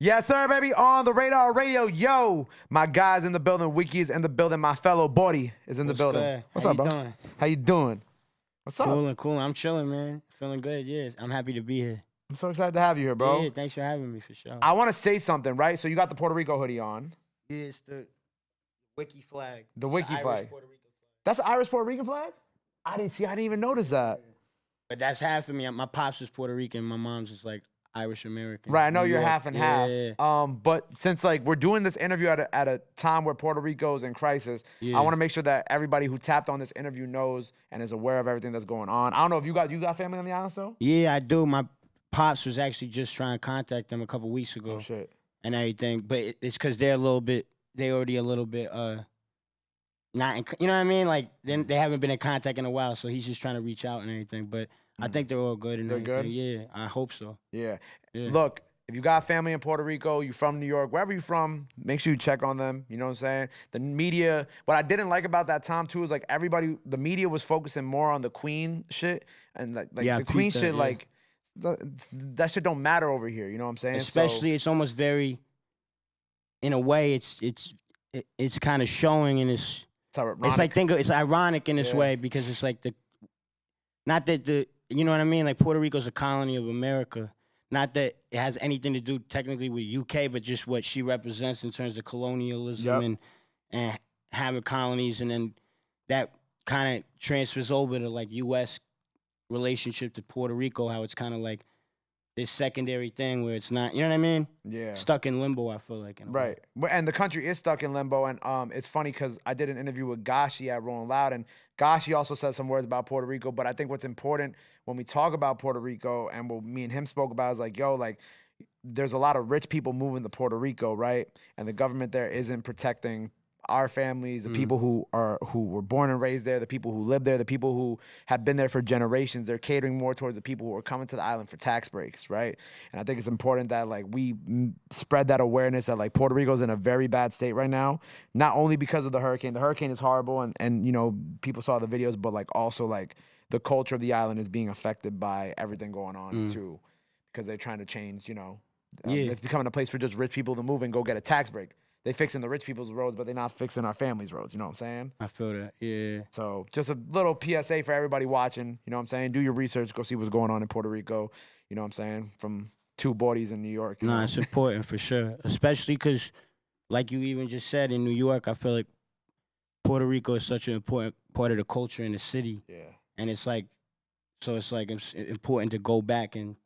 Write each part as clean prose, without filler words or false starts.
Yes, sir, baby. On the Radar Radio. Yo, my guys in the building. Wiki is in the building. My fellow Body is in the What's building. good? What's How up, you bro? doing? How you doing? What's up? Cool. I'm chilling, man. Feeling good. Yeah, I'm happy to be here. I'm so excited to have you here, bro. Yeah, thanks for having me for sure. I want to say something, right? So you got the Puerto Rico hoodie on. Yeah, it's the Wiki flag. The Wiki Irish flag. Puerto Rican flag. That's the Irish Puerto Rican flag? I didn't even notice that. But that's half of me. My pops is Puerto Rican. My mom's just like Irish American. Right, I know New you're York. half and Yeah. half. But since like we're doing this interview at a time where Puerto Rico is in crisis, Yeah. I want to make sure that everybody who tapped on this interview knows and is aware of everything that's going on. I don't know if you got family on the island still? Yeah, I do. My pops was actually just trying to contact them a couple weeks ago Oh shit. and everything. But it's because they already a little bit not in, you know what I mean? Like they haven't been in contact in a while, so he's just trying to reach out and everything. But I think they're all good and They're everything. good? Yeah, I hope so. Yeah. Yeah. Look, if you got family in Puerto Rico, you from New York, wherever you're from, make sure you check on them. You know what I'm saying? The media, what I didn't like about that time too is like the media was focusing more on the Queen shit and like Yeah, I the Queen peeped that, shit, yeah. like that shit don't matter over here. You know what I'm saying? Especially, it's almost very, in a way, it's kind of showing in this. it's ironic. It's like it's ironic in this Yeah. way because it's like not that you know what I mean? Like Puerto Rico's a colony of America. Not that it has anything to do technically with UK, but just what she represents in terms of colonialism Yep. and having colonies, and then that kind of transfers over to like US relationship to Puerto Rico, how it's kind of like this secondary thing where it's not, you know what I mean? Yeah. Stuck in limbo, I feel like. In a way. Right. And the country is stuck in limbo. And it's funny because I did an interview with Gashi at Rolling Loud, and Gashi also said some words about Puerto Rico. But I think what's important when we talk about Puerto Rico and what me and him spoke about is like, yo, like there's a lot of rich people moving to Puerto Rico, right? And the government there isn't protecting our families, the people who were born and raised there, the people who live there, the people who have been there for generations. They're catering more towards the people who are coming to the island for tax breaks, right? And I think it's important that like we spread that awareness that like Puerto Rico's in a very bad state right now, not only because of the hurricane. The hurricane is horrible, and you know people saw the videos, but like also like the culture of the island is being affected by everything going on too, because they're trying to change. You know, Yeah. it's becoming a place for just rich people to move and go get a tax break. They fixing the rich people's roads, but they're not fixing our families' roads. You know what I'm saying? I feel that. Yeah. So just a little PSA for everybody watching. You know what I'm saying? Do your research. Go see what's going on in Puerto Rico. You know what I'm saying? From two bodies in New York. You No, know? it's important for sure, especially because, like you even just said, in New York, I feel like Puerto Rico is such an important part of the culture in the city, Yeah. and it's like it's important to go back and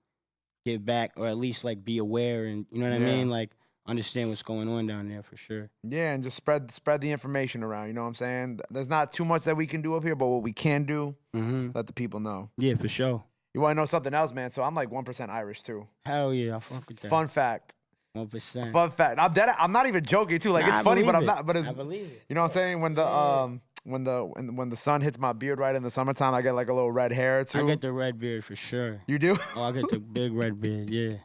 give back, or at least like be aware and you know what I Yeah. mean, like understand what's going on down there for sure. Yeah, and just spread the information around. You know what I'm saying? There's not too much that we can do up here, but what we can do, let the people know. Yeah, for sure. You want to know something else, man? So I'm like 1% Irish too. Hell yeah, I fuck with that. Fun fact. 1%. Fun fact. I'm not even joking too. Like Nah, it's I funny, but I'm believe it. not. But it's, I believe it. you know what I'm saying? When the sun hits my beard right in the summertime, I get like a little red hair too. I get the red beard for sure. You do? Oh, I get the big red beard. Yeah.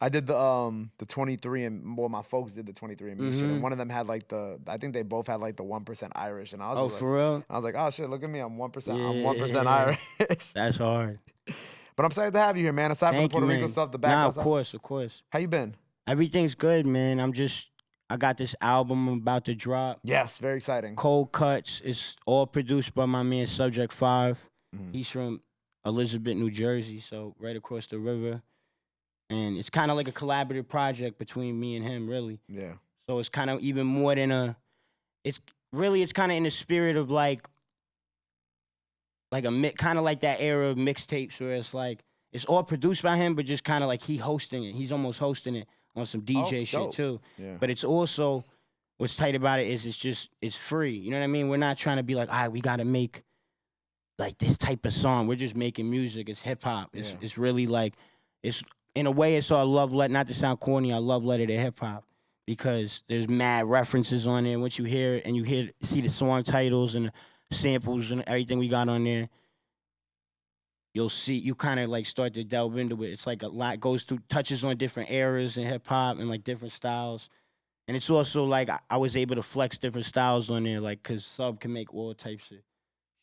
I did the 23 and well, my folks did the 23 and me shit, and one of them had like I think they both had like the 1% Irish, and I was Oh, like, for real? I was like, oh shit, look at me, I'm 1%, I'm Yeah. 1% Irish. That's hard. But I'm excited to have you here, man. Aside from the Thank you, Puerto Rico man. stuff, the back. Nah, of course. How you been? Everything's good, man. I got this album I'm about to drop. Yes, very exciting. Cold Cuts. It's all produced by my man Subject 5. He's from Elizabeth, New Jersey, so right across the river. And it's kind of like a collaborative project between me and him, really. Yeah. So it's kind of even more than it's kind of in the spirit of like a kind of like that era of mixtapes where it's like, it's all produced by him, but just kind of like he hosting it. He's almost hosting it on some DJ shit dope. too. Yeah. But it's also, what's tight about it is it's free. You know what I mean? We're not trying to be like, all right, we got to make like this type of song. We're just making music. It's hip hop. It's really like, it's in a way it's our love letter, not to sound corny, our love letter to hip hop, because there's mad references on there. Once you hear it and see the song titles and the samples and everything we got on there, you'll see, you kind of like start to delve into it. It's like a lot goes through, touches on different eras in hip hop and like different styles. And it's also like I was able to flex different styles on there, like, cause Sub can make all types of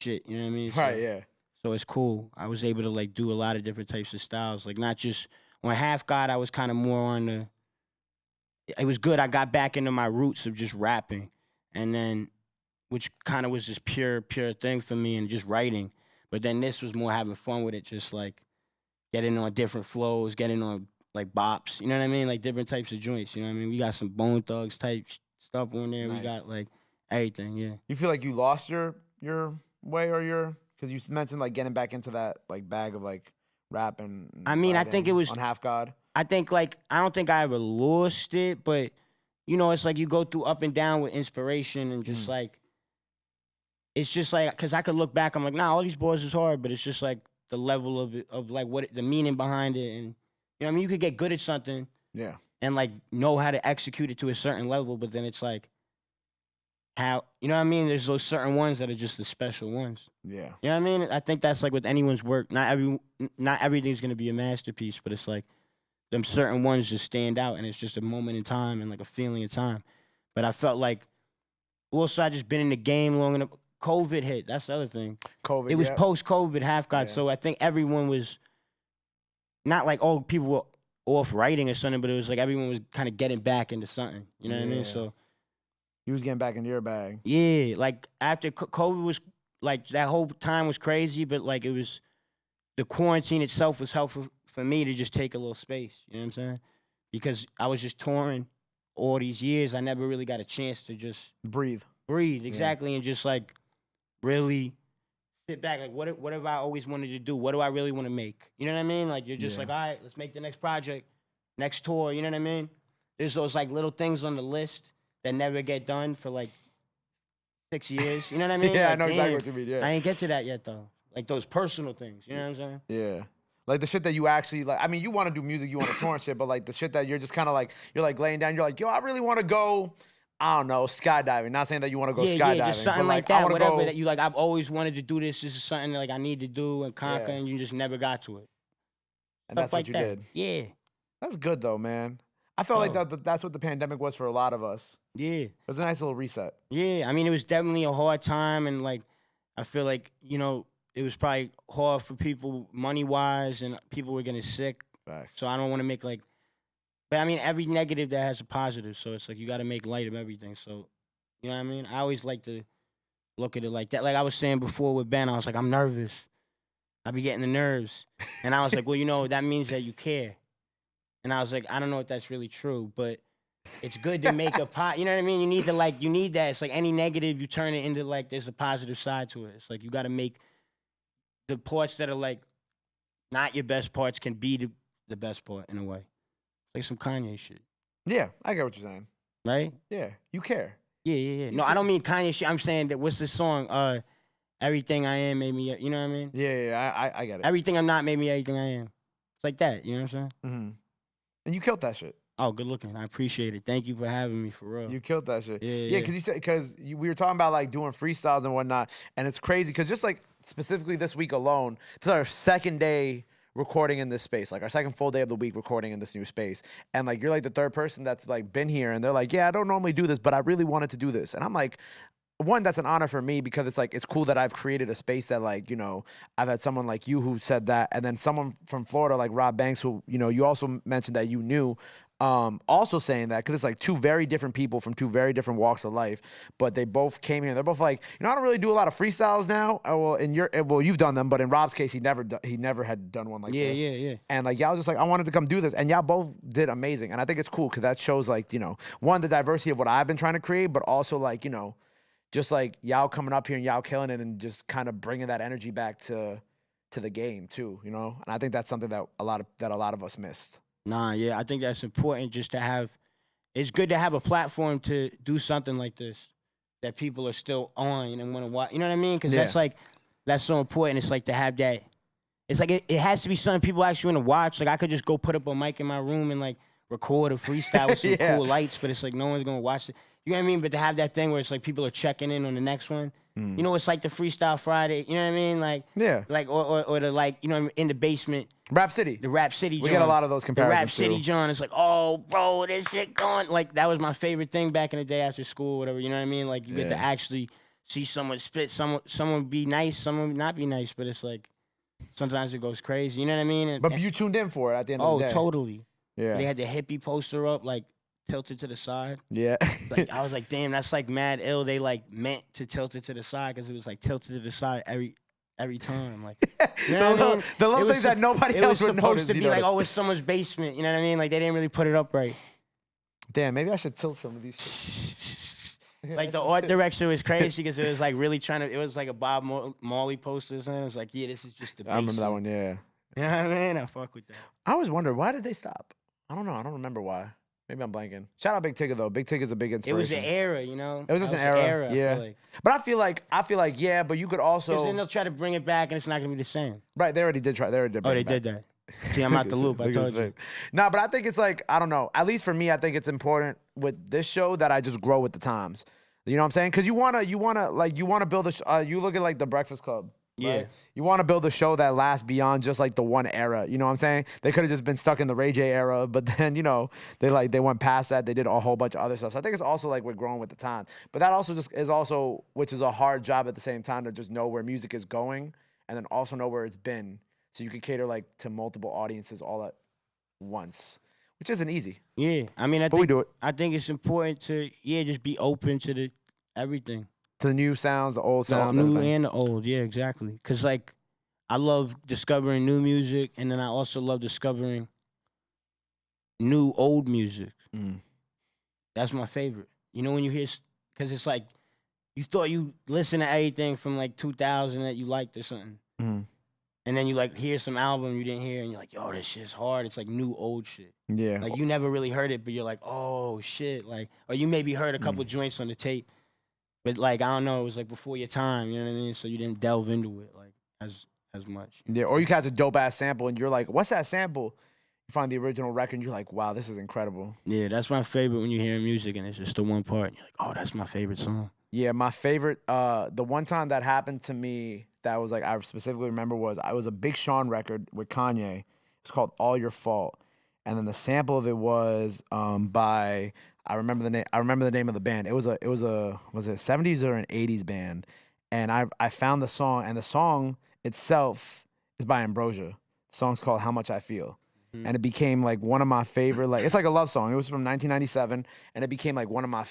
shit. You know what I mean? Right. Yeah. So it's cool. I was able to like do a lot of different types of styles. Like not just on Half God, I was kind of more on it was good. I got back into my roots of just rapping, and then which kind of was this pure thing for me and just writing. But then this was more having fun with it, just like getting on different flows, getting on like bops. You know what I mean? Like different types of joints. You know what I mean? We got some Bone Thugs type stuff on there. We Nice. got like everything. Yeah. You feel like you lost your way or your because you mentioned like getting back into that like bag of like rap and I mean, I think it was on Half God. I think like I don't think I ever lost it, but you know, it's like you go through up and down with inspiration and just like it's just like because I could look back, I'm like, nah, all these boys is hard, but it's just like the level of it, of like what the meaning behind it, and you know, what I mean, you could get good at something, Yeah. and like know how to execute it to a certain level, but then it's like how you know what I mean. There's those certain ones that are just the special ones. Yeah. You know what I mean? I think that's like with anyone's work. Not everything's gonna be a masterpiece, but it's like them certain ones just stand out, and it's just a moment in time and like a feeling in time. But I felt like also I just been in the game long enough. COVID hit. That's the other thing. COVID. It was yeah. post-COVID, Half God. Yeah. So I think everyone was not like people were off writing or something, but it was like everyone was kind of getting back into something. You know what I mean? So you was getting back into your bag. yeah, like after COVID was like that whole time was crazy, but like it was the quarantine itself was helpful for me to just take a little space. You know what I'm saying? Because I was just touring all these years. I never really got a chance to just breathe exactly, and just like really sit back. Like what have I always wanted to do? What do I really want to make? You know what I mean? Like you're just like, all right, let's make the next project, next tour. You know what I mean? There's those like little things on the list that never get done for like 6 years. You know what I mean? Yeah, like, I know exactly what you mean. Yeah, I ain't get to that yet though. Like those personal things. You know what I'm saying? Yeah. Like the shit that you actually like. I mean, you want to do music, you want to tour and shit, but like the shit that you're just kind of like, you're like laying down. You're like, yo, I really want to go. I don't know, skydiving. Not saying that you want to go skydiving. Yeah, just something but, like that. Whatever go, that you like. I've always wanted to do this. This is something that, like I need to do and conquer, and you just never got to it. And that's what you did. Yeah. That's good though, man. I felt like that's what the pandemic was for a lot of us. Yeah. It was a nice little reset. Yeah, I mean, it was definitely a hard time, and like, I feel like it was probably hard for people money wise, and people were getting sick. Facts. So I don't want to make like, but I mean, every negative that has a positive. So it's like you got to make light of everything. So, you know what I mean? I always like to look at it like that. Like I was saying before with Ben, I was like, I'm nervous. I be getting the nerves, and I was like, well, that means that you care. And I was like, I don't know if that's really true, but it's good to make a pot. You know what I mean? You need that. It's like any negative, you turn it into like there's a positive side to it. It's like you got to make the parts that are like not your best parts can be the best part in a way. Like some Kanye shit. Yeah, I get what you're saying. Right? Yeah, you care. Yeah. No, I don't mean Kanye shit. I'm saying that what's the song? Everything I am made me. You know what I mean? Yeah, I get it. Everything I'm not made me everything I am. It's like that. You know what I'm saying? Mm-hmm. And you killed that shit. Oh, good looking. I appreciate it. Thank you for having me, for real. You killed that shit. Yeah, because we were talking about like doing freestyles and whatnot, and it's crazy because just like specifically this week alone, this is our second day recording in this space, like our second full day of the week recording in this new space, and like you're like the third person that's like been here, and they're like, yeah, I don't normally do this, but I really wanted to do this, and I'm like, one, that's an honor for me because it's like it's cool that I've created a space that like I've had someone like you who said that, and then someone from Florida like Rob Banks who you also mentioned that you knew, also saying that because it's like two very different people from two very different walks of life, but they both came here. They're both like, I don't really do a lot of freestyles now. Well, you've done them, but in Rob's case, he never had done one like this. Yeah. And like y'all was just like, I wanted to come do this, and y'all both did amazing. And I think it's cool because that shows like one, the diversity of what I've been trying to create, but also like just like y'all coming up here and y'all killing it and just kind of bringing that energy back to the game too, And I think that's something that a lot of us missed. Nah, yeah, I think that's important just to have. It's good to have a platform to do something like this that people are still on and want to watch. You know what I mean? Because that's so important. It's like to have that. It's like it has to be something people actually want to watch. Like I could just go put up a mic in my room and like record a freestyle with some cool lights, but it's like no one's gonna watch it. You know what I mean? But to have that thing where it's like people are checking in on the next one. It's like the Freestyle Friday. You know what I mean? Like like or the like in the basement. Rap City. The Rap City. We get a lot of those comparisons. The Rap City John. It's like, oh, bro, this shit going. Like that was my favorite thing back in the day after school, whatever. You know what I mean? Like you get to actually see someone spit. Someone be nice. Someone not be nice. But it's like sometimes it goes crazy. You know what I mean? But you tuned in for it at the end of the day. Oh, totally. Yeah. They had the hippie poster up like tilted to the side. Yeah. Like I was like, damn, that's like mad ill. They like meant to tilt it to the side because it was like tilted to the side every time. Like, you know what I mean? The little It was things that nobody it was else would supposed notice, to you be like, notice. oh, it's someone's basement. You know what I mean? Like they didn't really put it up right. Damn, maybe I should tilt some of these shit. Like the art direction was crazy because it was like really trying to. It was like a Bob Marley poster, and it was like, yeah, this is just the basement. I remember that one, yeah. You know what I mean? I fuck with that. I always wonder, why did they stop? I don't know. I don't remember why. Maybe I'm blanking. Shout out Big Tigger though. Big Tigger's a big It inspiration. was an era, you know. It was just That an era. I Yeah. feel like. But I feel like yeah, but you could also Because then they'll try to bring it back, and it's not gonna be the same. right. They already did try. They already did. Oh, bring they it back. did that. See, I'm out the loop. I Look at his told you. face. No, but I think it's like, I don't know. At least for me, I think it's important with this show that I just grow with the times. You know what I'm saying? Because you wanna build a. You look at like the Breakfast Club. Right? Yeah. You want to build a show that lasts beyond just like the one era. You know what I'm saying? They could have just been stuck in the Ray J era, but then, you know, they went past that. They did a whole bunch of other stuff. So I think it's also like we're growing with the times. But that also just is also, which is a hard job at the same time, to just know where music is going and then also know where it's been. So you can cater like to multiple audiences all at once, which isn't easy. Yeah. I mean, But we do it. I think it's important to just be open to the everything. To the new sounds, the old The sounds, new everything. and the old. Yeah, exactly. Cause like I love discovering new music, and then I also love discovering new old music. Mm. That's my favorite. You know when you hear, cause it's like you thought you listened to everything from like 2000 that you liked or something, Mm. and then you like hear some album you didn't hear, and you're like, yo, this shit's hard. It's like new old shit. Yeah. Like you never really heard it, but you're like, oh shit, like, or you maybe heard a couple joints on the tape, but like I don't know, it was like before your time. You know what I mean? So you didn't delve into it like as much. Yeah, or you catch a dope ass sample and you're like, what's that sample? You find the original record and you're like, wow, this is incredible. Yeah, that's my favorite when you hear music and it's just the one part. And you're like, oh, that's my favorite song. Yeah, my favorite, the one time that happened to me that was like, I specifically remember was, I was a Big Sean record with Kanye. It's called All Your Fault. And then the sample of it was by, I remember the name of the band. Was it a 70s or an 80s band? And I found the song, and the song itself is by Ambrosia. The song's called How Much I Feel. Mm-hmm. And it became like one of my favorite, like, it's like a love song. It was from 1997, and it became like one of my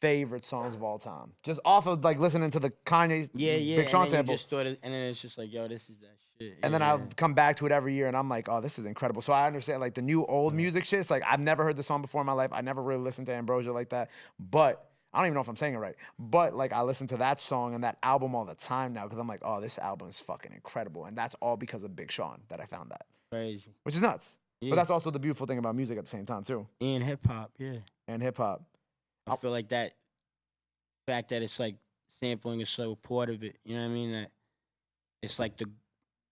favorite songs of all time. Just off of like listening to the Kanye Big Sean and then sample. You just thought it, and then it's just like, yo, this is that shit. And then I'll come back to it every year, and I'm like, oh, this is incredible. So I understand like the new old music shit. It's like I've never heard the song before in my life. I never really listened to Ambrosia like that. But I don't even know if I'm saying it right. But like I listen to that song and that album all the time now because I'm like, oh, this album is fucking incredible. And that's all because of Big Sean that I found that. Crazy. Which is nuts. Yeah. But that's also the beautiful thing about music at the same time too. And hip hop, yeah. And hip hop. I feel like that fact that it's like sampling is so part of it. You know what I mean? That it's like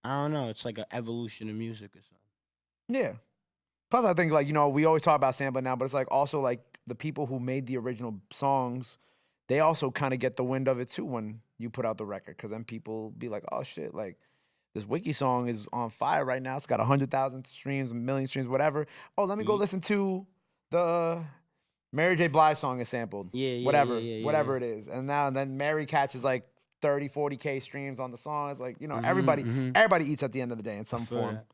I don't know, it's like an evolution of music or something. Yeah. Plus I think like, you know, we always talk about sampling now, but it's like also like the people who made the original songs, they also kind of get the wind of it too when you put out the record. Cause then people be like, oh shit, like this Wiki song is on fire right now. It's got 100,000 streams, a million streams, whatever. Oh, let me go listen to the Mary J. Blige song is sampled. Yeah, whatever it is. And then Mary catches like 30, 40K streams on the song. It's like, you know, everybody eats at the end of the day in some form. That.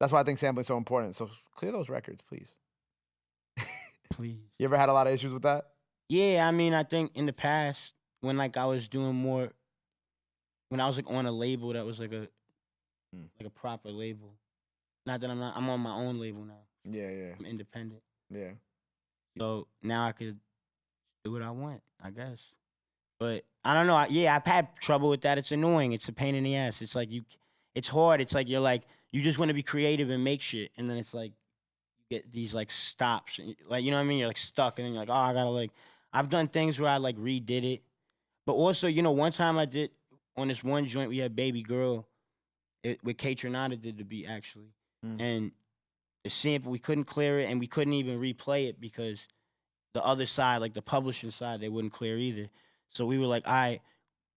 That's why I think sampling is so important. So clear those records, please. Please. You ever had a lot of issues with that? Yeah, I mean, I think in the past when like I was doing more, when I was like on a label that was like a proper label. Not that I'm on my own label now. Yeah, yeah. I'm independent. Yeah. So now I could do what I want, I guess. But I don't know. I've had trouble with that. It's annoying. It's a pain in the ass. It's like it's hard. It's like you just want to be creative and make shit, and then it's like you get these like stops, like you know what I mean. You're like stuck, and then you're like, oh, I gotta like. I've done things where I like redid it, but also one time I did on this one joint we had Baby Girl, with Kaytranada did the beat actually, and the sample we couldn't clear it and we couldn't even replay it because the other side, like the publishing side, they wouldn't clear either. So we were like, all right.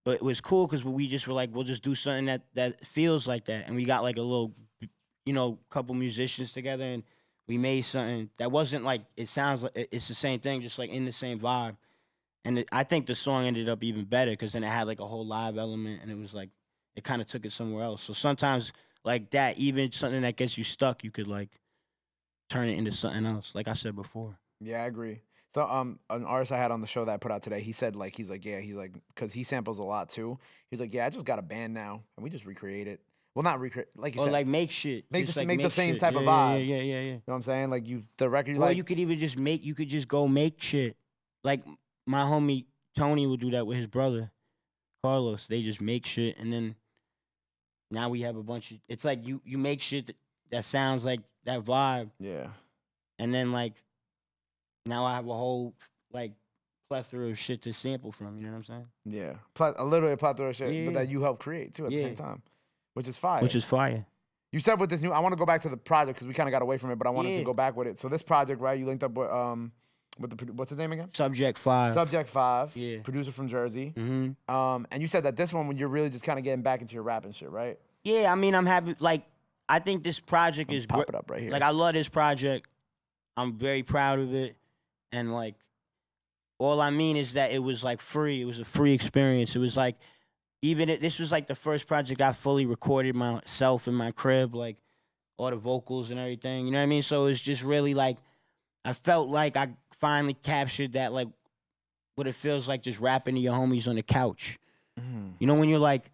But it was cool because we just were like, we'll just do something that feels like that. And we got like a little, couple musicians together and we made something that wasn't like, it sounds like it's the same thing, just like in the same vibe. And I think the song ended up even better because then it had like a whole live element and it was like, it kind of took it somewhere else. So sometimes like that, even something that gets you stuck, you could like turn it into something else, like I said before. Yeah, I agree. So an artist I had on the show that I put out today, he said like he's like because he samples a lot too. He's like, yeah, I just got a band now and we just recreate it. Well, not recreate, like you Or said, like make shit, make just this like make the make same shit. type Yeah, of yeah, yeah, vibe. yeah, yeah, yeah. You know what I'm saying? Like the record, you Or like you could even just make. You could just go make shit. Like my homie Tony would do that with his brother Carlos. They just make shit, and then now we have a bunch of. It's like you make shit that sounds like that vibe, yeah. and then like now I have a whole like plethora of shit to sample from. You know what I'm saying? Yeah, literally a plethora of shit, but Yeah, that you help create too at the same yeah. time, which is fire. Which is fire. You said with this new, I want to go back to the project because we kind of got away from it, but I wanted to Yeah. go back with it. So this project, right? You linked up with the what's his name again? Subject 5. Subject 5, Yeah. producer from Jersey. Mm-hmm. And you said that this one when you're really just kind of getting back into your rap and shit, right? Yeah, I mean, I'm happy. Like, I think this project is Pop great. it up right here. Like, I love this project. I'm very proud of it, and like, all I mean is that it was like free. It was a free experience. It was like, this was like the first project I fully recorded myself in my crib, like all the vocals and everything. You know what I mean? So it was just really like, I felt like I finally captured that, like, what it feels like just rapping to your homies on the couch. You know, when you're like,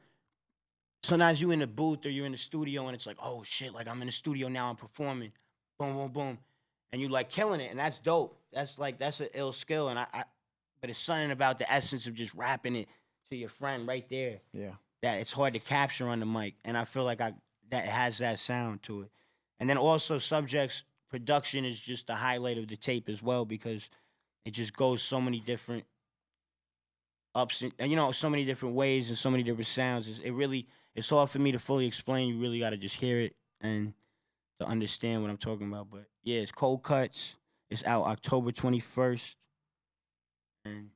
sometimes you in the booth or you're in the studio and it's like, oh shit, like I'm in the studio now, I'm performing, boom, boom, boom, and you like killing it, and that's dope. That's an ill skill, and but it's something about the essence of just rapping it to your friend right there. Yeah. That it's hard to capture on the mic, and I feel like that has that sound to it, and then also Subject's production is just the highlight of the tape as well because it just goes so many different ups and so many different ways and so many different sounds. It's hard for me to fully explain. You really got to just hear it and to understand what I'm talking about. But yeah, it's Cold Cuts. It's out October 21st. And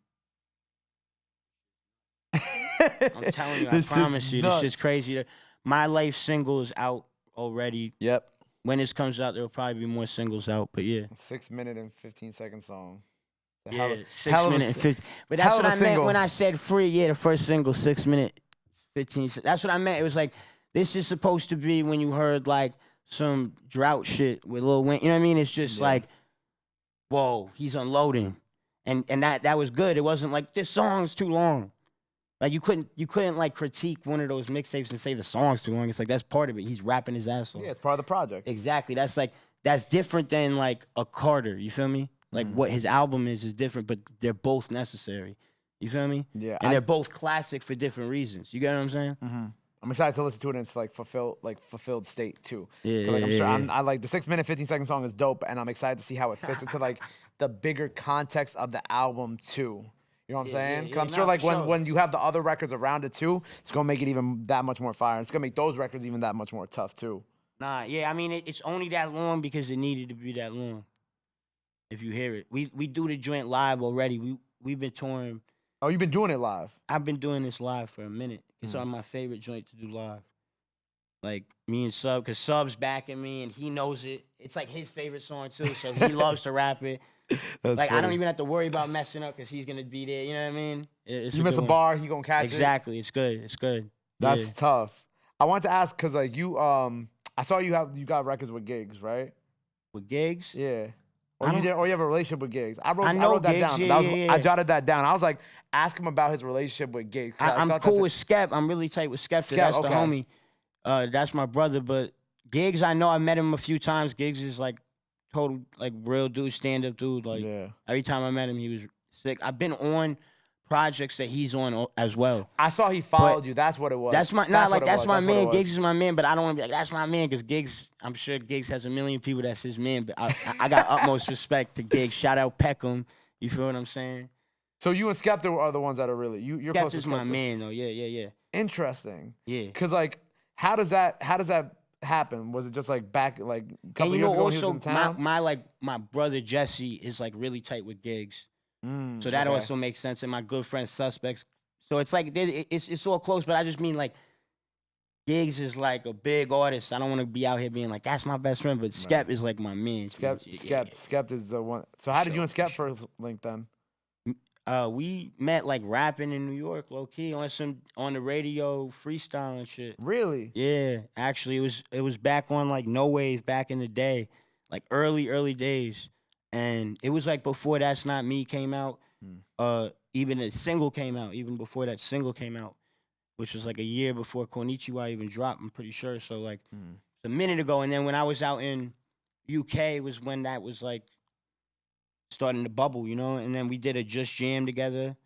I'm telling you, I promise you, this shit's crazy. My Life single is out already. Yep. When this comes out, there'll probably be more singles out. But yeah. 6-minute and 15-second song. Yeah, 6 minute and 50. But that's what I meant when I said free. Yeah, the first single, 6 minute, 15. That's what I meant. It was like, this is supposed to be when you heard like some drought shit with Lil Wayne. You know what I mean? It's just like, whoa, he's unloading, and that was good. It wasn't like this song's too long. Like you couldn't like critique one of those mixtapes and say the song's too long. It's like that's part of it. He's rapping his ass off. Yeah, it's part of the project. Exactly. That's different than like a Carter. You feel me? Like what his album is different, but they're both necessary. You feel me? Yeah. And they're both classic for different reasons. You get what I'm saying? I'm excited to listen to it in its like fulfilled state too. Yeah, Like I'm sure yeah. I like the 6-minute 15-second song is dope, and I'm excited to see how it fits into like the bigger context of the album too. You know what I'm saying? Because I'm sure like when you have the other records around it too, it's gonna make it even that much more fire. It's gonna make those records even that much more tough too. Nah, yeah. I mean, it's only that long because it needed to be that long. If you hear it, we do the joint live already. We've been touring. Oh, you've been doing it live? I've been doing this live for a minute. It's on my favorite joint to do live. Like me and Sub, because Sub's backing me and he knows it. It's like his favorite song too, so he loves to rap it. That's like funny. I don't even have to worry about messing up because he's gonna be there. You know what I mean? You miss a bar, he gonna catch it. Exactly. It's good. It's good. That's tough. I wanted to ask because like you I saw you got records with Gigs, right? With Gigs? Yeah. Or you have a relationship with Gigs. I wrote that Gigs, down. Yeah. I jotted that down. I was like, ask him about his relationship with Gigs. I'm cool with Skep. I'm really tight with Skepta. That's the homie. That's my brother. But Gigs, I know I met him a few times. Gigs is like total like real dude, stand up dude. Like every time I met him, he was sick. I've been on projects that he's on as well. I saw he followed you. That's what it was. That's my that's my man. Gigs is my man, but I don't want to be like that's my man because Gigs. I'm sure Gigs has a million people that's his man, but I got utmost respect to Gigs. Shout out Peckham. You feel what I'm saying? So you and Skepta are the ones that are really you're close to Skepta. Skepta's my man though. Yeah. Interesting. Yeah. Because like, how does that happen? Was it just like back like a couple years ago when he was in town? My brother Jesse is like really tight with Gigs. So that also makes sense. And my good friend Suspects. So it's like it's all close, but I just mean like Gigs is like a big artist. I don't want to be out here being like that's my best friend, but Skep is like my man. Skep is the one. So how did you and Skep first link then? We met like rapping in New York, low key on the radio, freestyle and shit. Really? Yeah, actually, it was back on like No Wave back in the day, like early days. And it was like before That's Not Me came out. Even a single came out, even before that single came out, which was like a year before Konichiwa even dropped, I'm pretty sure. So like a minute ago. And then when I was out in UK was when that was like starting to bubble, you know? And then we did a Just Jam together.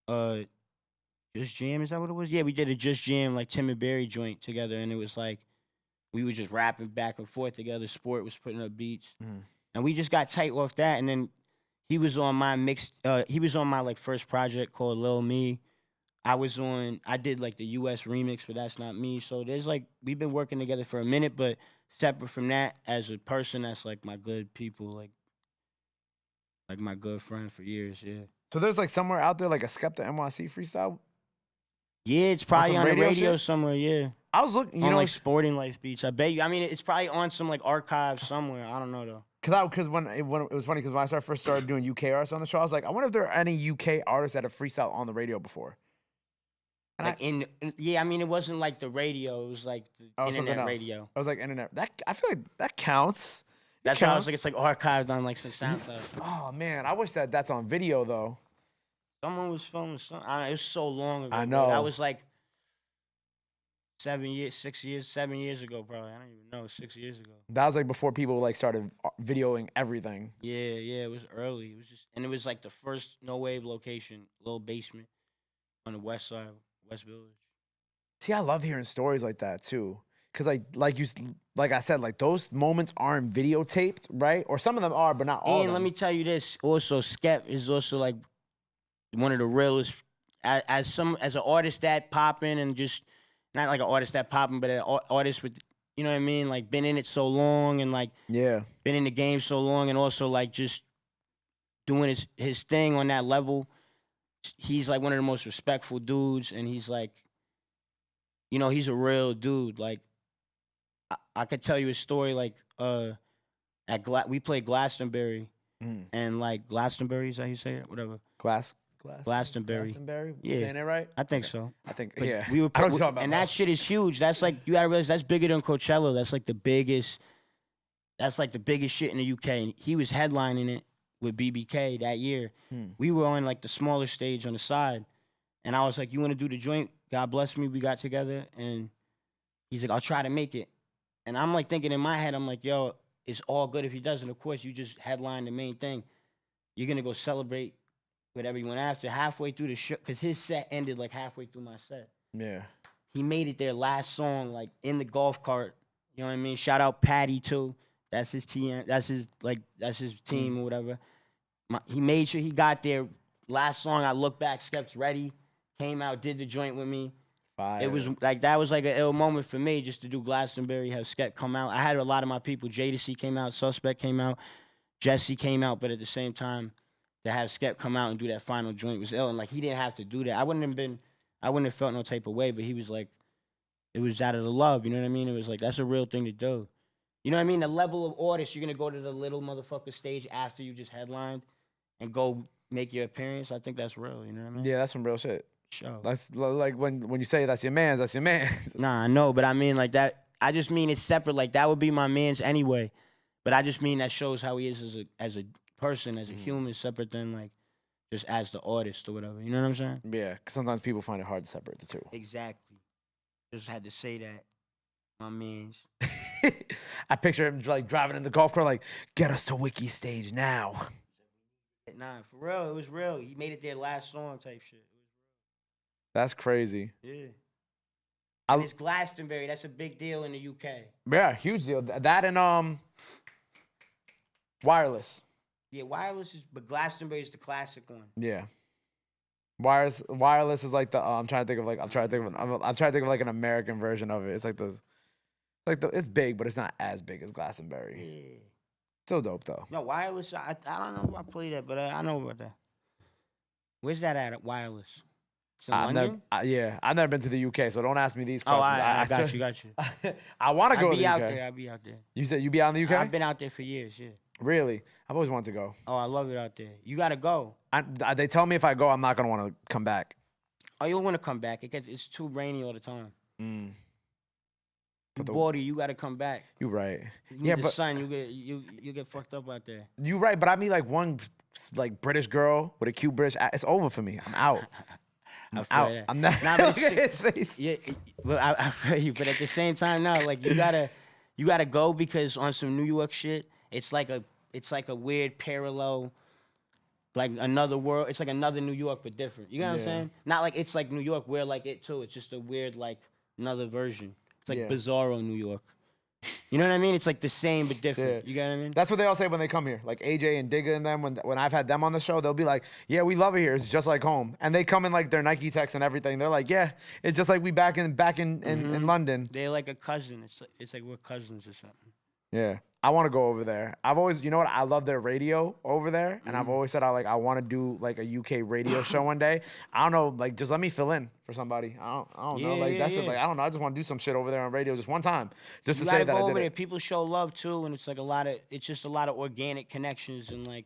Just Jam, is that what it was? Yeah, we did a Just Jam like Tim and Barry joint together, and it was like we were just rapping back and forth together. Sport was putting up beats. And we just got tight off that. And then he was on my he was on my like first project called Lil Me. I did like the US remix for That's Not Me. So there's like, we've been working together for a minute, but separate from that, as a person, that's like my good people, like my good friend for years, yeah. So there's like somewhere out there like a Skepta NYC freestyle? Yeah, it's probably on the radio shit? somewhere, yeah. I was looking, you on know, like Sporting Life Beach. I bet you. I mean, it's probably on some like archive somewhere. I don't know though. Because when it was funny, because when I first started doing UK artists on the show, I was like, I wonder if there are any UK artists that have freestyle on the radio before. And like yeah, I mean, it wasn't like the radio. It was like the internet radio. I was like internet. I feel like that counts. That's why I was like, it's like archived on like some SoundCloud. Oh man, I wish that's on video though. Someone was filming something. It was so long ago. I know. That was like 7 years ago, probably. I don't even know. 6 years ago. That was like before people like started videoing everything. Yeah, it was early. It was just, and it was like the first no wave location, little basement on the west side, West Village. See, I love hearing stories like that too, because like I said, like those moments aren't videotaped, right? Or some of them are, but not all. And let me tell you this. Also, Skep is also like one of the realest as an artist that popping, and just not like an artist that popping, but an artist with, you know what I mean, like been in it so long, and like been in the game so long, and also like just doing his thing on that level. He's like one of the most respectful dudes, and he's like, you know, he's a real dude. Like I could tell you a story, like we played Glastonbury, and like Glastonbury, is that how you say it? Whatever. Glastonbury. Yeah. Saying it right? I think so. I think, but yeah. We were and that shit is huge. That's like, you gotta realize that's bigger than Coachella. That's like the biggest shit in the UK. And he was headlining it with BBK that year. We were on like the smaller stage on the side. And I was like, you want to do the joint? God bless me. We got together. And he's like, I'll try to make it. And I'm like thinking in my head, I'm like, yo, it's all good if he doesn't. Of course, you just headline the main thing. You're going to go celebrate with everyone after. Halfway through the show, because his set ended like halfway through my set. Yeah. He made it their last song, like in the golf cart. You know what I mean? Shout out Patty too. That's his team. That's his team or whatever. He made sure he got there. Last song, I look back, Skep's ready. Came out, did the joint with me. Fire. It was like, that was like an ill moment for me, just to do Glastonbury, have Skep come out. I had a lot of my people. Jadesy came out, Suspect came out, Jesse came out, but at the same time, to have Skep come out and do that final joint was ill. And like, he didn't have to do that. I wouldn't have felt no type of way, but he was like, it was out of the love, you know what I mean? It was like, that's a real thing to do. You know what I mean? The level of artist, you're going to go to the little motherfucker stage after you just headlined and go make your appearance. I think that's real, you know what I mean? Yeah, that's some real shit. Sure. That's like when you say that's your man's, that's your man. Nah, I know, but I mean like that. I just mean it's separate. Like that would be my man's anyway. But I just mean that shows how he is as a person, as a human, separate than like just as the artist or whatever. You know what I'm saying? Yeah, because sometimes people find it hard to separate the two. Exactly. Just had to say that. My man's. I picture him like driving in the golf cart, like, get us to Wiki stage now. Nah, for real, it was real. He made it their last song type shit. That's crazy. Yeah. It's Glastonbury. That's a big deal in the UK. Yeah, huge deal. That and Wireless. Yeah, Wireless is, but Glastonbury is the classic one. Yeah. Wireless is like the I'm trying to think of like an American version of it. It's like it's big, but it's not as big as Glastonbury. Yeah. Still dope though. No, Wireless. I don't know if I played that, but I know about that. Where's that at Wireless? I've never been to the UK, so don't ask me these questions. Oh, I got you. I want to go to the UK. I'll be out there. You said you be out in the UK? I've been out there for years, yeah. Really? I've always wanted to go. Oh, I love it out there. You got to go. They tell me if I go, I'm not going to want to come back. Oh, you'll want to come back. It's too rainy all the time. You bought it, you gotta come back. You right. You need the sun, you get fucked up out there. You right, but I mean like one like British girl with a cute British it's over for me. I'm out. I'm out. That. I'm not. Nah, but his face. Yeah, but I feel you. But at the same time, now, like you gotta go because on some New York shit, it's like a weird parallel, like another world. It's like another New York but different. You know what I'm saying? Not like it's like New York. We're like it too. It's just a weird like another version. It's like Bizarro New York. You know what I mean? It's like the same but different. You get what I mean? That's what they all say when they come here. Like AJ and Digga and them, when I've had them on the show, they'll be like, yeah, we love it here. It's just like home. And they come in like their Nike techs and everything. They're like, yeah, it's just like we back in London. They're like a cousin. It's like we're cousins or something. Yeah. I want to go over there. I've always, you know what? I love their radio over there. And I've always said I want to do like a UK radio show one day. I don't know, like just let me fill in for somebody. I don't know. Like that's it. Like I don't know. I just want to do some shit over there on radio just one time. Just to say that I did it. People show love too, and it's like it's just a lot of organic connections and like,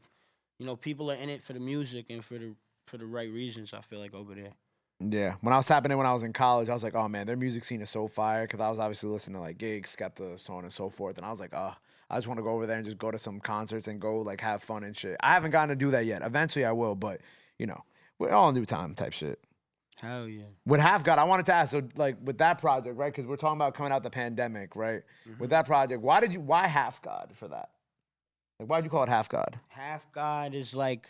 you know, people are in it for the music and for the right reasons, I feel like over there. Yeah, when I was in college, I was like, oh man, their music scene is so fire because I was obviously listening to like Gigs, Skepta, so on and so forth, and I was like, oh, I just want to go over there and just go to some concerts and go like have fun and shit. I haven't gotten to do that yet. Eventually, I will, but you know, we're all in due time type shit. Hell yeah. With Half God, I wanted to ask, so like with that project, right? Because we're talking about coming out the pandemic, right? With that project, why Half God for that? Like, why'd you call it Half God? Half God is like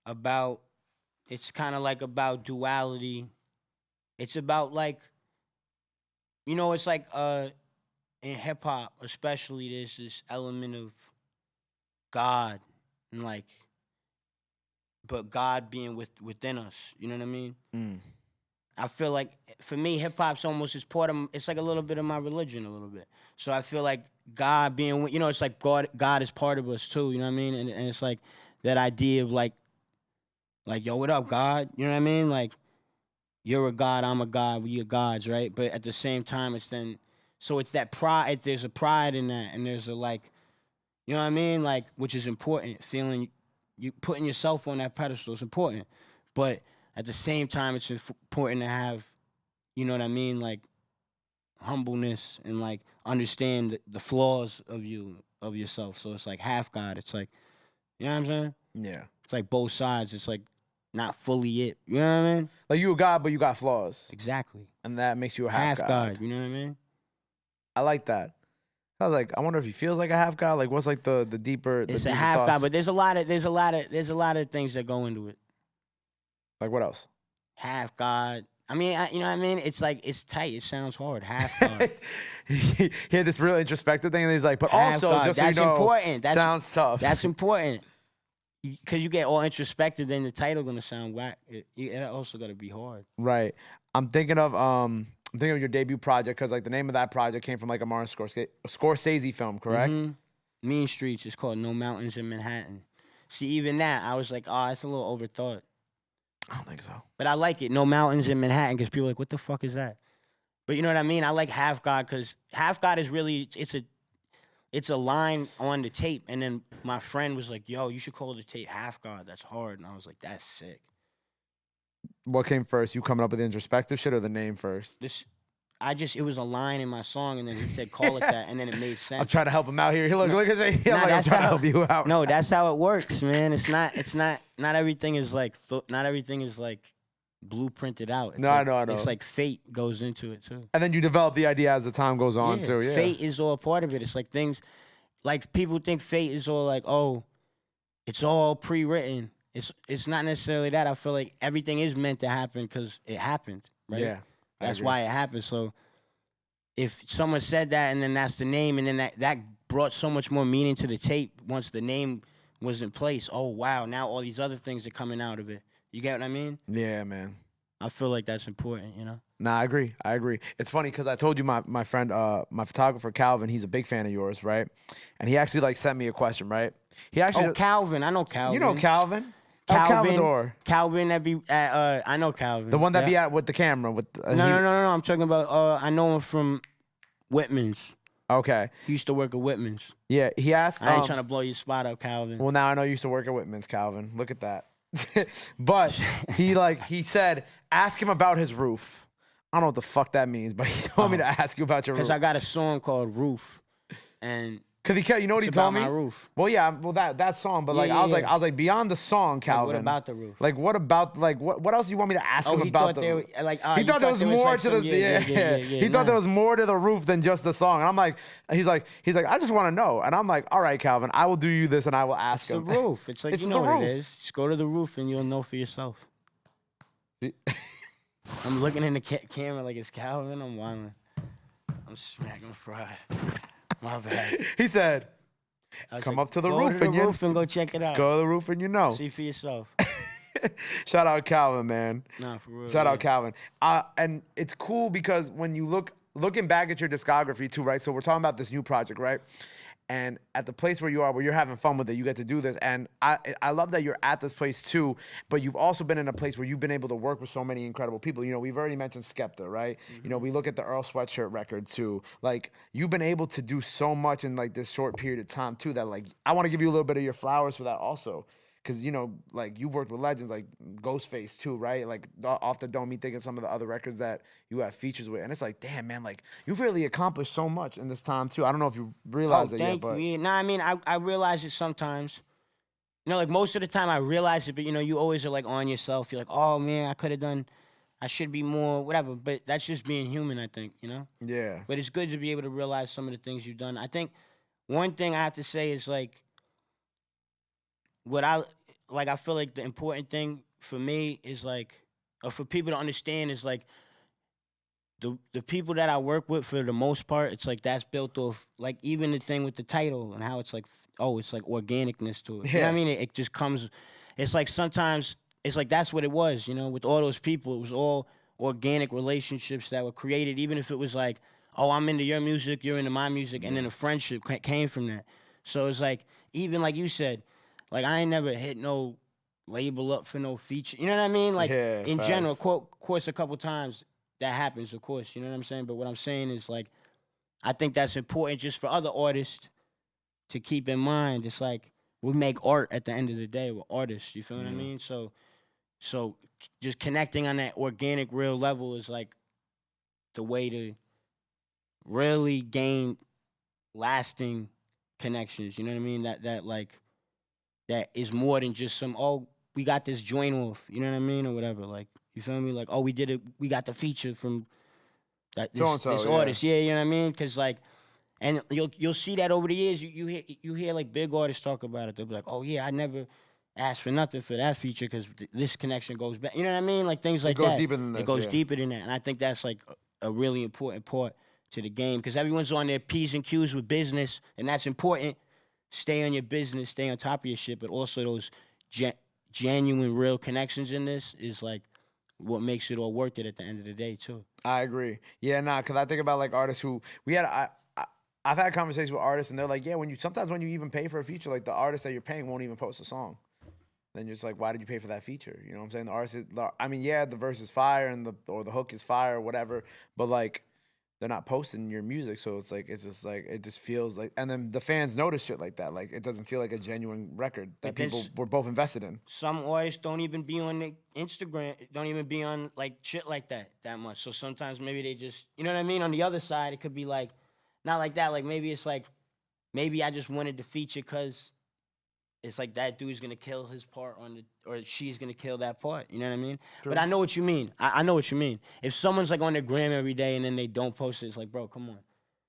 about. It's kind of like about duality. It's about like, you know, it's like in hip hop, especially, there's this element of God and like, but God being within us. You know what I mean? I feel like for me, hip hop's almost is part of. It's like a little bit of my religion, a little bit. So I feel like God being, you know, it's like God is part of us too. You know what I mean? And it's like that idea of like, yo, what up, God? You know what I mean? Like, you're a God, I'm a God, we are gods, right? But at the same time, it's that pride. There's a pride in that, and there's a like, you know what I mean? Like, which is important. Feeling you putting yourself on that pedestal is important, but at the same time, it's important to have, you know what I mean? Like, humbleness and like understand the flaws of yourself. So it's like half God. It's like, you know what I'm saying? Yeah. It's like both sides. It's like not fully it. You know what I mean? Like you a God, but you got flaws. Exactly. And that makes you a half God. You know what I mean? I like that. I was like, I wonder if he feels like a half God. Like, what's like the deeper? It's a half God, but there's a lot of things that go into it. Like what else? Half God. I mean, you know what I mean? It's like it's tight. It sounds hard. Half God. He had this real introspective thing, and he's like, but half also, God. just That's so you know, important. Sounds tough. That's important. Because you get all introspective, then the title gonna sound whack. It also gotta be hard. Right. I'm thinking of your debut project because like the name of that project came from like a Martin Scorsese film, correct? Mean Streets. It's called No Mountains in Manhattan. See, even that, I was like, oh, it's a little overthought. I don't think so. But I like it. No Mountains in Manhattan because people are like, what the fuck is that? But you know what I mean? I like Half God because Half God is really it's a line on the tape, and then my friend was like, yo, you should call the tape Half God. That's hard. And I was like, that's sick. What came first? You coming up with the introspective shit or the name first? It was a line in my song, and then he said, call it that, and then it made sense. I'll try to help him out here. Look at me. I'm trying to help you out. No, that's how it works, man. Not everything is like, blueprinted out. I know. It's like fate goes into it too. And then you develop the idea as the time goes on too. Yeah. Fate is all part of it. It's like things, like people think fate is all like, oh, it's all pre-written. It's not necessarily that. I feel like everything is meant to happen because it happened, right? Yeah. That's why it happened. So if someone said that and then that's the name and then that brought so much more meaning to the tape once the name was in place. Oh, wow. Now all these other things are coming out of it. You get what I mean? Yeah, man. I feel like that's important, you know? Nah, I agree. It's funny because I told you my friend, my photographer, Calvin, he's a big fan of yours, right? And he actually like sent me a question, right? He actually. Calvin. I know Calvin. You know Calvin? Calvin. Calvin that be at, I know Calvin. The one that be at with the camera. No. I'm talking about, I know him from Whitman's. Okay. He used to work at Whitman's. Yeah, he asked. I ain't trying to blow your spot up, Calvin. Well, now I know you used to work at Whitman's, Calvin. Look at that. But he said, ask him about his roof. I don't know what the fuck that means, but he told me to ask you about your roof. Because I got a song called Roof, and Cause you know what he it's about told me? my roof. Well, yeah, well that song, but Yeah, like yeah, yeah. I was like beyond the song, Calvin. Like, what about the roof? Like what about what else you want me to ask Oh, him he about thought the? they were like. He thought there was more like to the He thought there was more to the roof than just the song. And I'm like, he's like, I just want to know. And I'm like, all right, Calvin, I will do you this, and I will ask It's him. the roof. It's like, It's you know the what roof. it is. Just go to the roof and you'll know for yourself. I'm looking in the camera like it's Calvin. I'm wilding. I'm smacking fried. My bad. He said, come like, up to the go roof to the and roof and go check it out. go to the roof and you know. See for yourself. Shout out Calvin, man. Nah, for real. Shout out Calvin. And it's cool because when you looking back at your discography too, right? So we're talking about this new project, right? And at the place where you are, where you're having fun with it, you get to do this. And I love that you're at this place too, but you've also been in a place where you've been able to work with so many incredible people. You know, we've already mentioned Skepta, right? Mm-hmm. You know, we look at the Earl Sweatshirt record too. Like, you've been able to do so much in like this short period of time too, that like, I want to give you a little bit of your flowers for that also. Because, you know, like, you've worked with legends like Ghostface too, right? Like, off the dome, me thinking some of the other records that you have features with. And it's like, damn, man, like, you've really accomplished so much in this time too. I don't know if you realize it yet, but... you. Nah, I mean, I realize it sometimes. You know, like, most of the time I realize it, but, you know, you always are, like, on yourself. You're like, oh, man, I should be more, whatever. But that's just being human, I think, you know? Yeah. But it's good to be able to realize some of the things you've done. I think one thing I have to say is, like, I feel like the important thing for me is like, or for people to understand is like, the people that I work with for the most part, it's like that's built off, like, even the thing with the title and how it's like, it's like organicness to it. Yeah. You know what I mean? It just comes, it's like sometimes, it's like that's what it was, you know, with all those people. It was all organic relationships that were created, even if it was like, oh, I'm into your music, you're into my music, and then a friendship came from that. So it's like, even like you said, like, I ain't never hit no label up for no feature. You know what I mean? Like, in facts. general, of course, a couple times that happens, of course. You know what I'm saying? But what I'm saying is, like, I think that's important just for other artists to keep in mind. It's like, we make art at the end of the day. We're artists. You feel what I mean? So just connecting on that organic, real level is, like, the way to really gain lasting connections. You know what I mean? That is more than just some, we got this joint off, you know what I mean, or whatever. Like, you feel me? Like, we did it, we got the feature from this artist, you know what I mean? Because, like, and you'll see that over the years. You hear like big artists talk about it. They'll be like, oh yeah, I never asked for nothing for that feature because this connection goes back. You know what I mean? Like, things like that. It goes deeper than this. It goes deeper than that, and I think that's like a really important part to the game because everyone's on their P's and Q's with business, and that's important. Stay on your business, stay on top of your shit, but also those genuine, real connections in this is like what makes it all worth it at the end of the day, too. I agree. Yeah, because I think about like artists who I've had conversations with artists and they're like, yeah, sometimes when you even pay for a feature, like the artist that you're paying won't even post a song. Then you're just like, why did you pay for that feature? You know what I'm saying? The artist, the verse is fire and the hook is fire or whatever, but like, they're not posting your music, so it's like it just feels like, and then the fans notice shit like that. Like, it doesn't feel like a genuine record that people were both invested in. Some artists don't even be on the Instagram, don't even be on like shit like that much. So sometimes maybe they just, you know what I mean? On the other side, it could be like, not like that. Like, maybe it's like, maybe I just wanted to feature because it's like that dude's gonna kill his part or she's gonna kill that part. You know what I mean? True. But I know what you mean. I know what you mean. If someone's like on their gram every day and then they don't post it, it's like, bro, come on.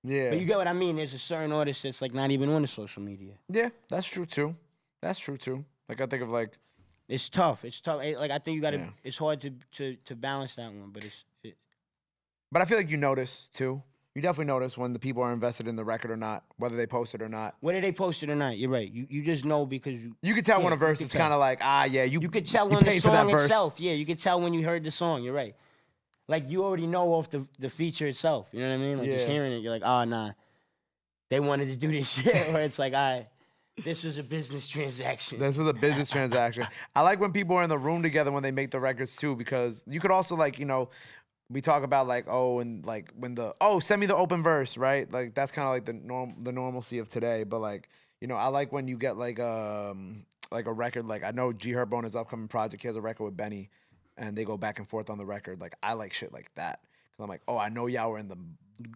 Yeah. But you get what I mean? There's a certain artist that's like not even on the social media. Yeah, that's true too. Like, I think of like, it's tough. Like, I think you gotta. Yeah. It's hard to balance that one, but But I feel like you notice too. You definitely notice when the people are invested in the record or not, whether they post it or not. Whether they post it or not, you're right. You just know because you can tell when a verse is kind of like, you could tell when the song itself. Yeah, you could tell when you heard the song. You're right. Like, you already know off the feature itself. You know what I mean? Like, just hearing it, you're like, nah, they wanted to do this shit. Or it's like, this was a business transaction. This was a business transaction. I like when people are in the room together when they make the records too, because you could also, like, you know, we talk about like, and like when send me the open verse, right? Like, that's kind of like the normalcy of today. But like, you know, I like when you get like a record. Like, I know G Herbo on his upcoming project, he has a record with Benny, and they go back and forth on the record. Like, I like shit like that I'm like, oh, I know y'all were in the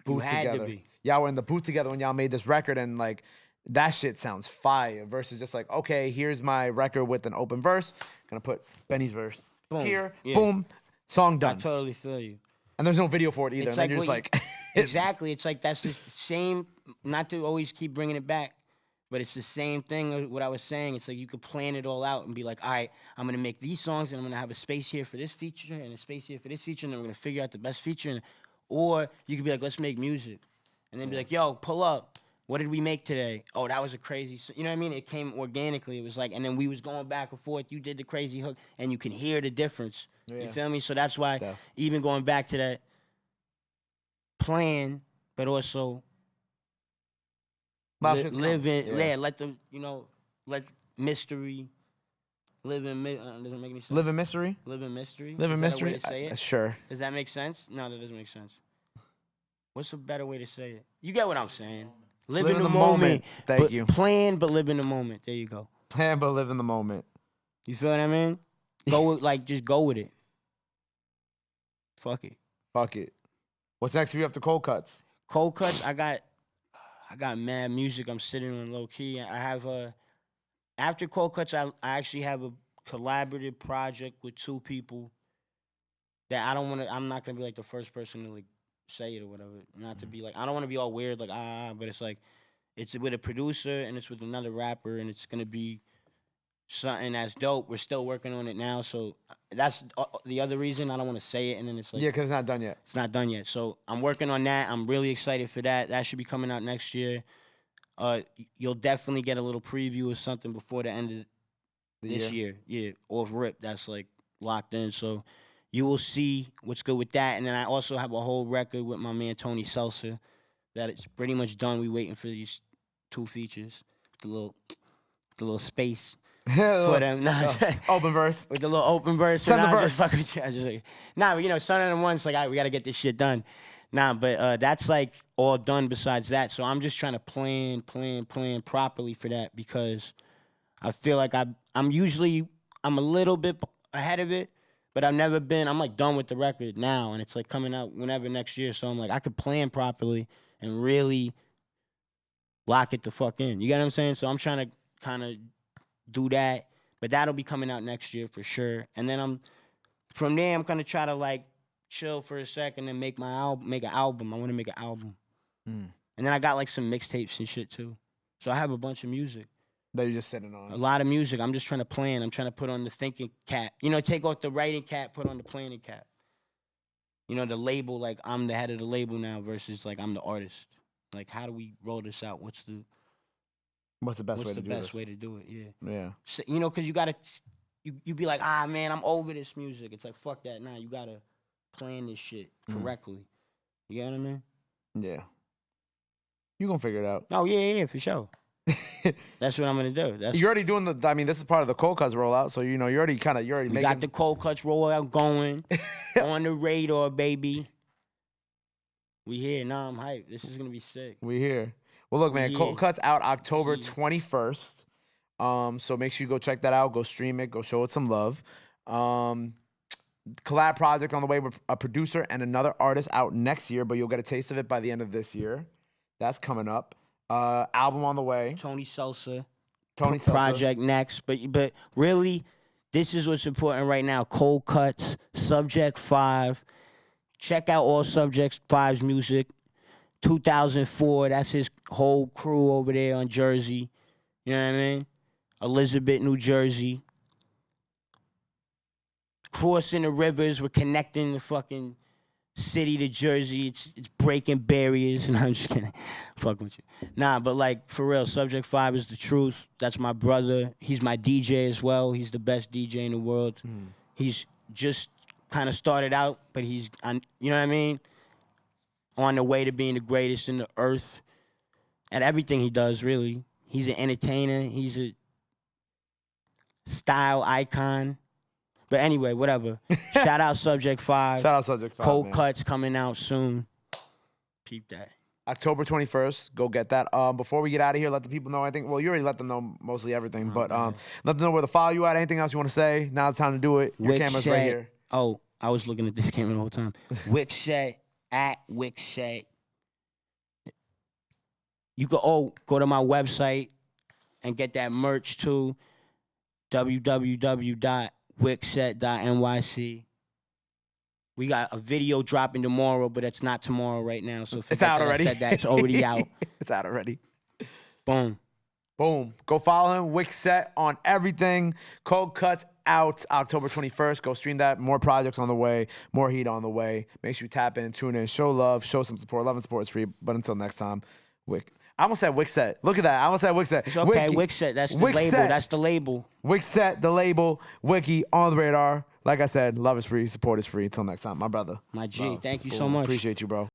booth had to together. be. Y'all were in the booth together when y'all made this record, and like that shit sounds fire. Versus just like, okay, here's my record with an open verse. Gonna put Benny's verse here. Yeah. Boom, song done. I totally feel you. And there's no video for it either. It's and like then you're just like, exactly. It's like that's the same. Not to always keep bringing it back, but it's the same thing. What I was saying. It's like you could plan it all out and be like, all right, I'm gonna make these songs, and I'm gonna have a space here for this feature, and a space here for this feature, and then we're gonna figure out the best feature. Or you could be like, let's make music, and then be like, yo, pull up. What did we make today? Oh, that was a crazy. You know what I mean? It came organically. It was like, and then we was going back and forth. You did the crazy hook, and you can hear the difference. Yeah. You feel me? So that's why even going back to that plan, but also live in, let them, let mystery live in. Doesn't make any sense. Live in mystery. Live in mystery. Live in mystery. Is that a way to say it? Sure. Does that make sense? No, that doesn't make sense. What's a better way to say it? You get what I'm saying. Live in the moment. Thank you. Plan, but live in the moment. There you go. Plan, but live in the moment. You feel what I mean? Go with, just go with it. Fuck it. Fuck it. What's next for you after Cold Cuts? Cold Cuts, I got mad music I'm sitting on low key. I have after Cold Cuts, I actually have a collaborative project with 2 people that I'm not gonna be like the first person to like say it or whatever. Not to be like, I don't want to be all weird like but it's like it's with a producer and it's with another rapper and it's gonna be something that's dope. We're still working on it now, so that's the other reason I don't want to say it. And then it's like, because it's not done yet. It's not done yet, so I'm working on that. I'm really excited for that. That should be coming out next year. You'll definitely get a little preview or something before the end of this year. Yeah, off rip. That's like locked in. So you will see what's good with that. And then I also have a whole record with my man Tony Seltzer that it's pretty much done. We waiting for these 2 features. The little space for them. Open verse. With the little open verse. Send the verse. Just fuck with you. I just like, but some of them ones like, all right, we got to get this shit done. But that's like all done besides that. So I'm just trying to plan properly for that because I feel like I'm a little bit ahead of it, but I'm like done with the record now, and it's like coming out whenever next year. So I'm like, I could plan properly and really lock it the fuck in. You get what I'm saying? So I'm trying to kind of do that, but that'll be coming out next year for sure. And then from there, I'm gonna try to like chill for a second and make an album. I want to make an album. And then I got like some mixtapes and shit too. So I have a bunch of music that you're just sitting on. A lot of music. I'm just trying to plan. I'm trying to put on the thinking cap. Take off the writing cap, put on the planning cap. The label, like I'm the head of the label now versus like I'm the artist. Like, how do we roll this out? What's the best way to do it? Yeah. So, because you gotta, you be like, man, I'm over this music. It's like, fuck that. Nah, you gotta plan this shit correctly. You get what I mean? Yeah. You gonna figure it out. Oh yeah, for sure. That's what I'm gonna do. You're already doing this is part of the Cold Cuts rollout, so you're already making. Got the Cold Cuts rollout going on the radar, baby. We here. Nah, I'm hyped. This is gonna be sick. We here. Well, look, man, Cold Cuts out October 21st. So make sure you go check that out. Go stream it. Go show it some love. Collab project on the way with a producer and another artist out next year, but you'll get a taste of it by the end of this year. That's coming up. Album on the way. Tony Seltzer project next. But really, this is what's important right now. Cold Cuts, Subject 5. Check out all Subject 5's music. 2004, that's his whole crew over there on Jersey. You know what I mean? Elizabeth, New Jersey. Crossing the rivers, we're connecting the fucking city to Jersey. It's breaking barriers. And I'm just kidding. Fucking with you. Nah, but like for real, Subject 5 is the truth. That's my brother. He's my DJ as well. He's the best DJ in the world. He's just kind of started out, but he's, you know what I mean? On the way to being the greatest in the earth at everything he does, really. He's an entertainer. He's a style icon. But anyway, whatever. Shout out Subject 5. Shout out Subject 5. Cold Cuts coming out soon. Peep that. October 21st. Go get that. Before we get out of here, let the people know anything. Well, you already let them know mostly everything, but let them know where to follow you at. Anything else you want to say? Now's the time to do it. Your camera's right here. Oh, I was looking at this camera the whole time. Wixet, at Wixset. You could go to my website and get that merch too. www.wixset.nyc. We got a video dropping tomorrow, but it's not tomorrow right now. So it's out already. I said that. It's already out. It's out already. Boom. Boom. Go follow him, Wixset, on everything. Cold Cuts out October 21st. Go stream that. More projects on the way. More heat on the way. Make sure you tap in, tune in, show love, show some support. Love and support is free. But until next time, I almost said Wixset. Look at that. I almost said Wixset. It's okay, Wixset. That's the label. That's the label. Wixset, the label. Wiki, on the radar. Like I said, love is free. Support is free. Until next time, my brother. My G. Love. Thank you Cool. so much. Appreciate you, bro.